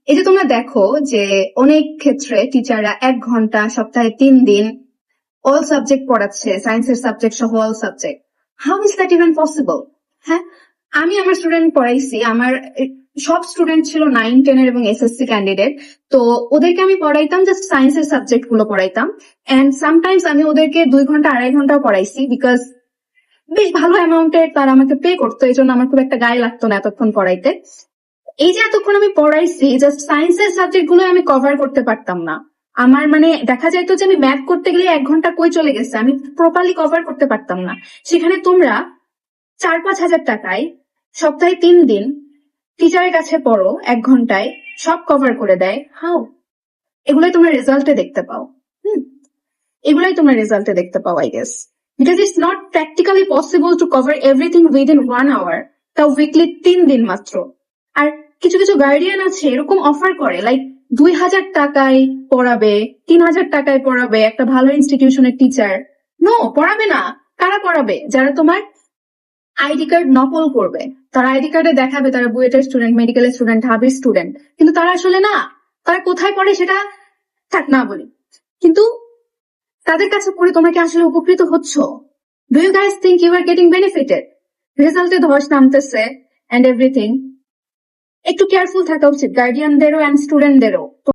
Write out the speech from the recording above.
এই যে তোমরা দেখো যে অনেক ক্ষেত্রে টিচাররা 1 ঘন্টা সপ্তাহে 3 দিন অল সাবজেক্ট পড়াচ্ছে, সায়েন্সের সাবজেক্ট সহ all subject. How is that even possible? হ্যাঁ, আমি আমার স্টুডেন্ট পড়াইছি, আমার সব স্টুডেন্ট ছিল 9-10 এবং এসএসসি ক্যান্ডিডেট। তো ওদেরকে আমি পড়াইতাম, জাস্ট সায়েন্সের সাবজেক্ট গুলো পড়াইতাম। এন্ড সামটাইমস আমি ওদেরকে 2 ঘন্টা 2.5 ঘন্টাও পড়াইছি, বিকজ বেশ ভালো অ্যামাউন্টের তারা আমাকে পে করতো, এই জন্য আমার খুব একটা গায়ে লাগতো না এতক্ষণ পড়াইতে। এই যে এতক্ষণ আমি পড়াইছি, জাস্ট সায়েন্সের সাবজেক্ট গুলো আমি কভার করতে পারতাম না। আমার মানে দেখা যাইতো যে আমি ম্যাথ করতে গেলে 1 ঘন্টা কই চলে গেছে, আমি প্রপারলি কভার করতে পারতাম না। সেখানে তোমরা 4-5 হাজার টাকায় সপ্তাহে 3 দিন টিচারের কাছে পড়ো, 1 ঘন্টায় সব কভার করে দেয়। হাউ? এগুলাই তোমরা রেজাল্টে দেখতে পাও। এগুলাই তোমরা রেজাল্টে দেখতে পাও, I guess, because it's not practically possible to cover everything within 1 hour, তাও উইকলি 3 দিন মাত্র। আর কিছু কিছু গার্ডিয়ান আছে এরকম অফার করে, লাইক 2,000 টাকায় পড়াবে, 3,000 টাকায় পড়াবে একটা ভালো ইনস্টিটিউশনের টিচার। নো, পড়াবে না। কারা পড়াবে? যারা তোমার আইডি কার্ড নকল করবে। তারা আইডি কার্ডে দেখাবে তারা বুয়েটের স্টুডেন্ট, মেডিকেলের স্টুডেন্ট, ঢাবির স্টুডেন্ট, কিন্তু তারা আসলে না। তারা কোথায় পড়ে সেটা থাক না বলি, কিন্তু তাদের কাছে পড়ে তোমরা কি আসলে উপকৃত হচ্ছ? Do you guys think you are getting benefited? রেজাল্টে ধস নামতেছে এন্ড এভরিথিং। একটু কেয়ারফুল থাকা উচিত গার্ডিয়ানদেরও এন্ড স্টুডেন্টদেরও।